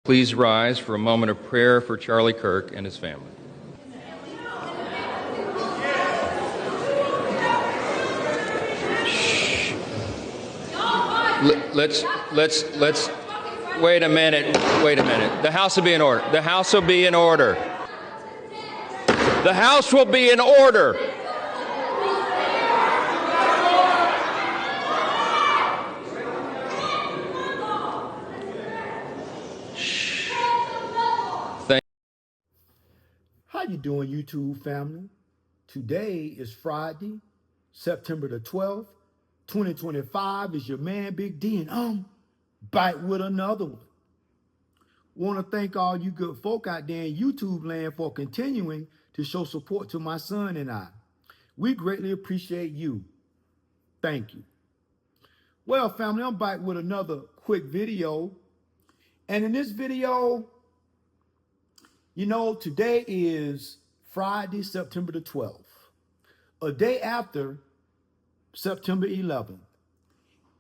Please rise for a moment of prayer for Charlie Kirk and his family. Let's wait a minute. The House will be in order. The House will be in order. The House will be in order. How you doing, YouTube family? Today is Friday, September the 12th, 2025. Is your man Big D, and I'm back with another one. Want to thank all you good folk out there in YouTube land for continuing to show support to my son and I. We greatly appreciate you. Thank you. Well, family, I'm back with another quick video. And in this video, you know, today is Friday, September the 12th, a day after September 11th.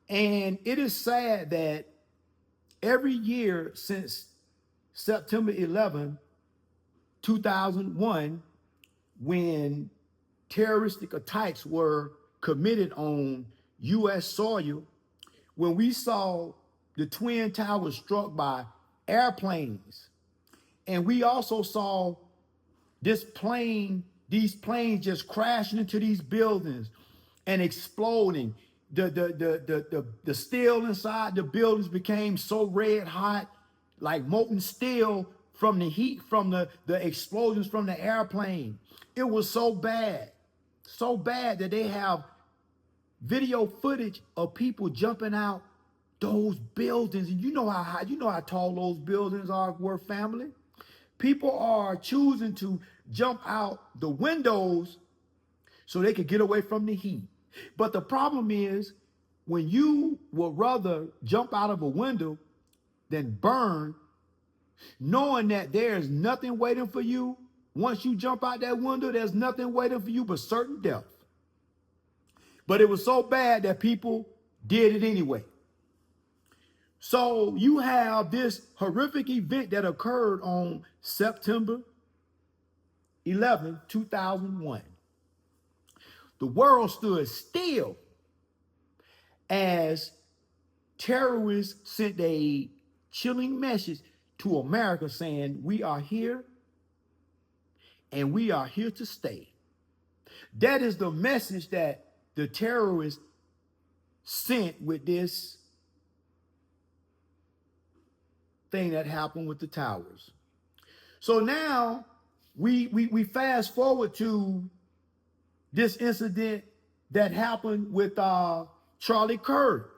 And it is sad that every year since September 11, 2001, when terroristic attacks were committed on U.S. soil, when we saw the Twin Towers struck by airplanes, and we also saw these planes just crashing into these buildings and exploding. The steel inside the buildings became so red hot, like molten steel from the heat from the explosions from the airplane. It was so bad that they have video footage of people jumping out those buildings. And you know how tall those buildings were, family. People are choosing to jump out the windows so they could get away from the heat. But the problem is, when you would rather jump out of a window than burn, knowing that there's nothing waiting for you, once you jump out that window, there's nothing waiting for you but certain death. But it was so bad that people did it anyway. So you have this horrific event that occurred on September 11, 2001. The world stood still as terrorists sent a chilling message to America saying, we are here and we are here to stay. That is the message that the terrorists sent with this thing that happened with the towers. So now we fast forward to this incident that happened with Charlie Kirk.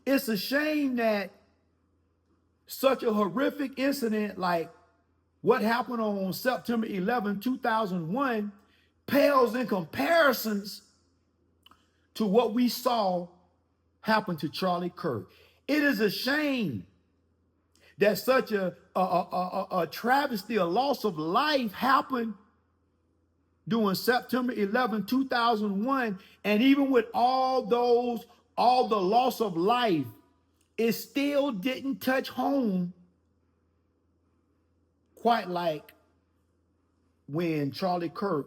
It's a shame that such a horrific incident like what happened on September 11, 2001 pales in comparisons to what we saw happen to Charlie Kirk. It is a shame that such a travesty, a loss of life happened during September 11, 2001. And even with all the loss of life, it still didn't touch home quite like when Charlie Kirk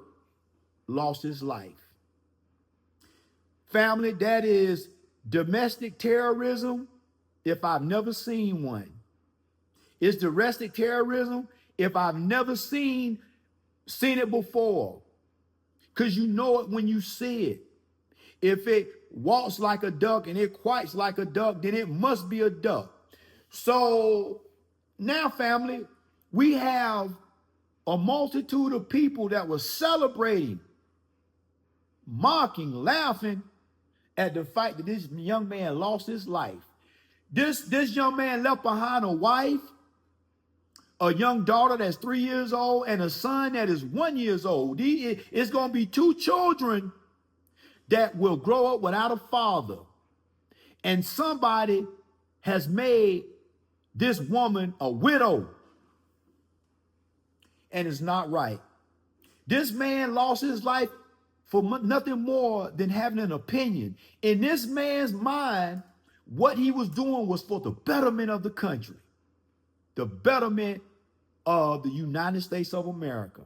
lost his life. Family, that is domestic terrorism if I've never seen one. It's domestic terrorism if I've never seen it before. Because you know it when you see it. If it walks like a duck and it quacks like a duck, then it must be a duck. So now, family, we have a multitude of people that were celebrating, mocking, laughing at the fact that this young man lost his life. This young man left behind a wife, a young daughter that's 3 years old, and a son that is 1 year old. It's going to be 2 children that will grow up without a father. And somebody has made this woman a widow. And it's not right. This man lost his life for nothing more than having an opinion. In this man's mind, what he was doing was for the betterment of the country. the betterment of the United States of America.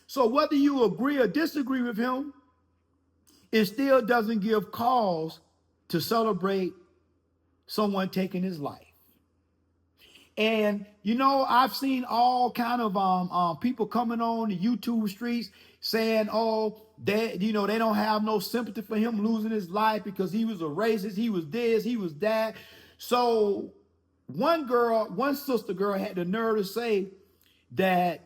So whether you agree or disagree with him, it still doesn't give cause to celebrate someone taking his life. And you know, I've seen all kind of people coming on the YouTube streets saying, "Oh, they don't have no sympathy for him losing his life because he was a racist, he was this, he was that." So one sister girl had the nerve to say that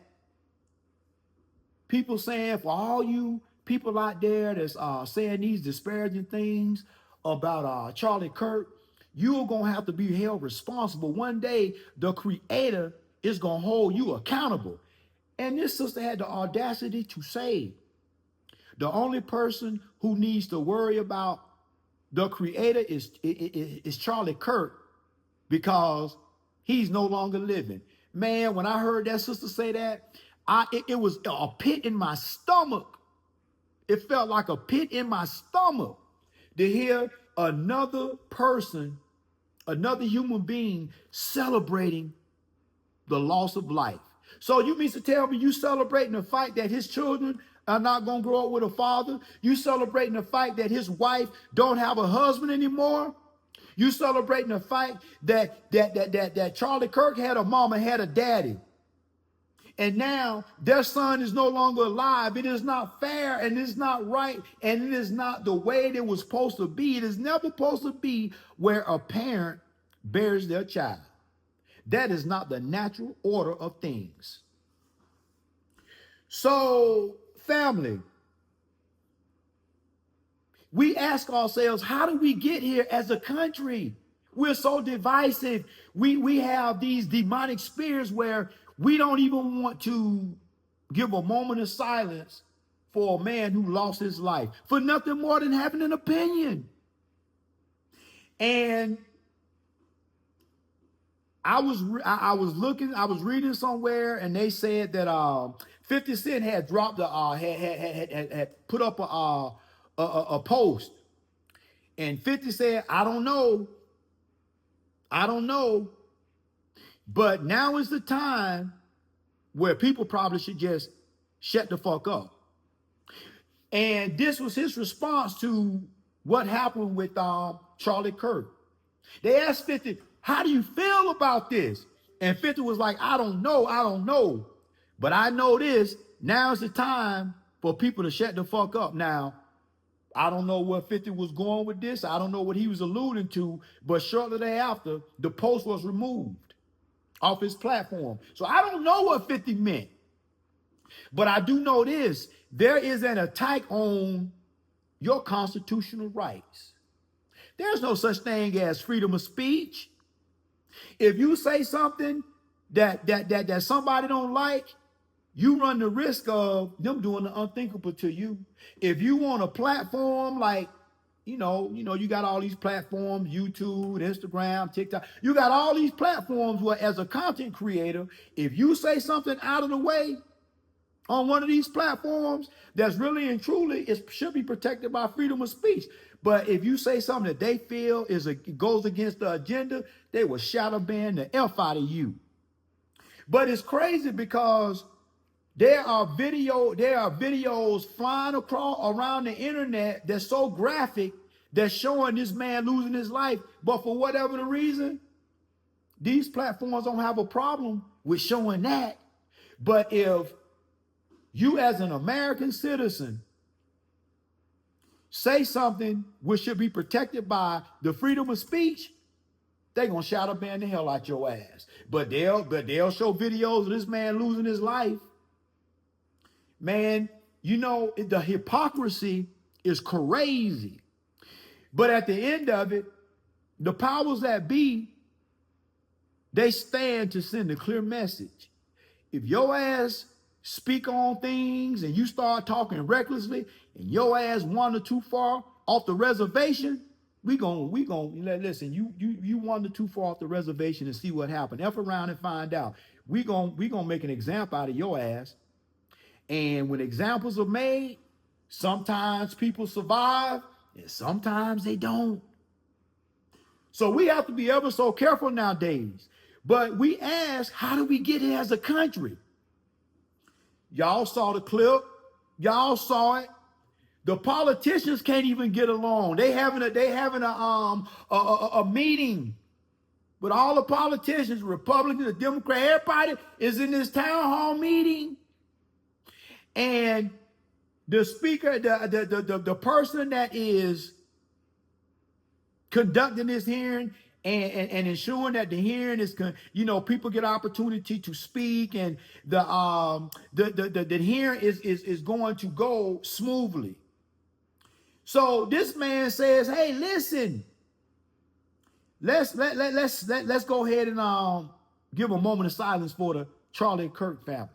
people saying, for all you people out there that's saying these disparaging things about Charlie Kirk, you're gonna have to be held responsible. One day, the Creator is gonna hold you accountable. And this sister had the audacity to say, the only person who needs to worry about the Creator is Charlie Kirk, because he's no longer living. Man, when I heard that sister say that, it was a pit in my stomach. It felt like a pit in my stomach to hear another person, another human being celebrating the loss of life. So you mean to tell me you celebrating the fact that his children are not going to grow up with a father? You celebrating the fact that his wife don't have a husband anymore? You celebrating the fact that Charlie Kirk had a mama, had a daddy, and now their son is no longer alive? It is not fair, and it's not right, and it is not the way it was supposed to be. It is never supposed to be where a parent buries their child. That is not the natural order of things. So, family, we ask ourselves, how did we get here as a country? We're so divisive. We have these demonic spirits where we don't even want to give a moment of silence for a man who lost his life for nothing more than having an opinion. And I was reading somewhere, and they said that 50 Cent had dropped had put up a post, and 50 said, I don't know, but now is the time where people probably should just shut the fuck up. And this was his response to what happened with Charlie Kirk. They asked 50, how do you feel about this? And 50 was like, I don't know. But I know this, now's the time for people to shut the fuck up. Now, I don't know where 50 was going with this. I don't know what he was alluding to, but shortly thereafter, the post was removed off his platform. So I don't know what 50 meant. But I do know this, there is an attack on your constitutional rights. There's no such thing as freedom of speech. If you say something that somebody don't like, you run the risk of them doing the unthinkable to you. If you want a platform like, you got all these platforms, YouTube, Instagram, TikTok, you got all these platforms where as a content creator, if you say something out of the way on one of these platforms that's really and truly, it should be protected by freedom of speech. But if you say something that they feel goes against the agenda, they will shadow ban the F out of you. But it's crazy because there are videos flying around the internet that's so graphic that's showing this man losing his life. But for whatever the reason, these platforms don't have a problem with showing that. But if you as an American citizen say something which should be protected by the freedom of speech, they're gonna shadow ban the hell out your ass. But they'll show videos of this man losing his life. Man, the hypocrisy is crazy. But at the end of it, the powers that be, they stand to send a clear message. If your ass speak on things and you start talking recklessly and your ass wander too far off the reservation, we gonna listen, you wander too far off the reservation and see what happened. F around and find out. We gonna make an example out of your ass. And when examples are made, sometimes people survive and sometimes they don't. So we have to be ever so careful nowadays. But we ask, how do we get here as a country? Y'all saw the clip. Y'all saw it. The politicians can't even get along. They having a meeting with all the politicians, Republicans, the Democrats. Everybody is in this town hall meeting, and the speaker, the person that is conducting this hearing and ensuring that the hearing is, people get opportunity to speak, and the hearing is going to go smoothly. So this man says, "Hey, listen, let's go ahead and give a moment of silence for the Charlie Kirk family."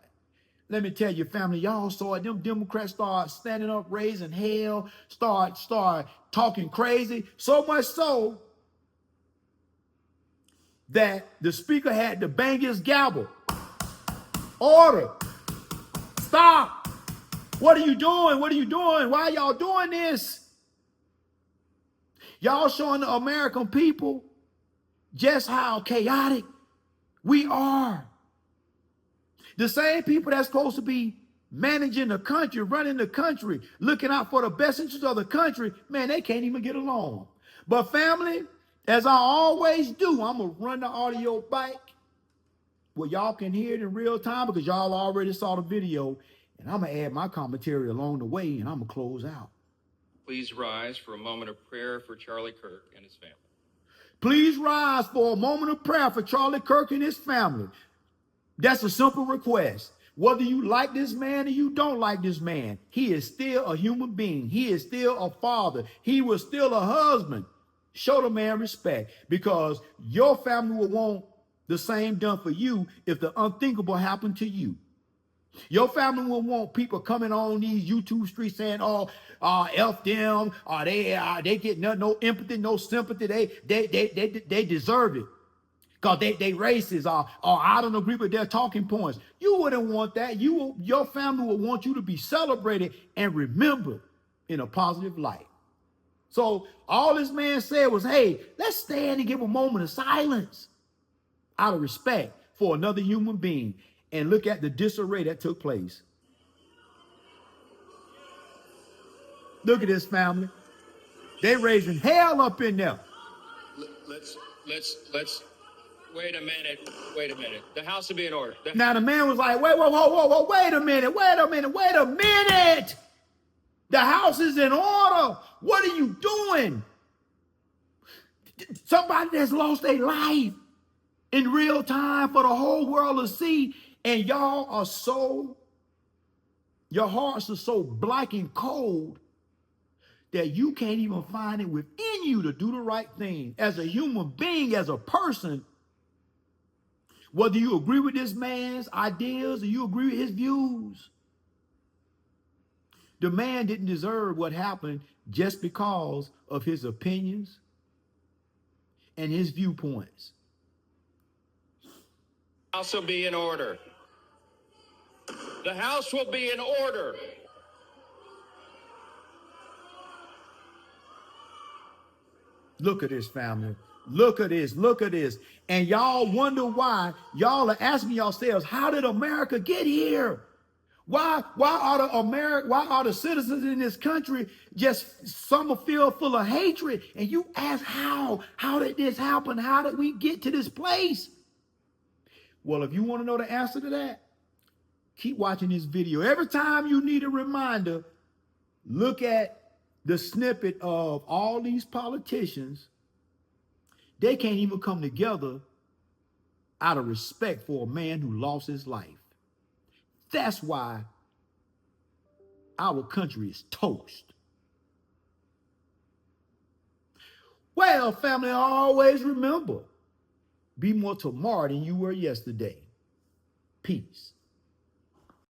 Let me tell you, family, y'all saw it. Them Democrats start standing up, raising hell, start talking crazy, so much so that the speaker had to bang his gavel. Order. Stop. What are you doing? What are you doing? Why y'all doing this? Y'all showing the American people just how chaotic we are. The same people that's supposed to be managing the country, running the country, looking out for the best interests of the country, man, they can't even get along. But family, as I always do, I'm going to run the audio back where y'all can hear it in real time, because y'all already saw the video, and I'm going to add my commentary along the way, and I'm going to close out. Please rise for a moment of prayer for Charlie Kirk and his family. Please rise for a moment of prayer for Charlie Kirk and his family. That's a simple request. Whether you like this man or you don't like this man, he is still a human being. He is still a father. He was still a husband. Show the man respect, because your family will want the same done for you if the unthinkable happened to you. Your family will want people coming on these YouTube streets saying, "Oh, F them, they get no empathy, no sympathy. They deserve it, because they racist, or I don't agree with their talking points." You wouldn't want that. Your family would want you to be celebrated and remembered in a positive light. So all this man said was, "Hey, let's stand and give a moment of silence out of respect for another human being." And look at the disarray that took place. Look at this, family. They raising hell up in there. Let's wait a minute. Wait a minute. The House will be in order. Now the man was like, wait a minute. The House is in order. What are you doing? Somebody that's lost their life in real time for the whole world to see. And y'all are your hearts are so black and cold that you can't even find it within you to do the right thing. As a human being, as a person, whether you agree with this man's ideas or you agree with his views, the man didn't deserve what happened just because of his opinions and his viewpoints. The House will be in order. The House will be in order. Look at this, family. Look at this. Look at this. And y'all wonder why. Y'all are asking yourselves, how did America get here? Why are the citizens in this country just some feel full of hatred? And you ask, how did this happen? How did we get to this place? Well, if you want to know the answer to that, keep watching this video. Every time you need a reminder, look at the snippet of all these politicians. They can't even come together out of respect for a man who lost his life. That's why our country is toast. Well, family, always remember, be more tomorrow than you were yesterday. Peace.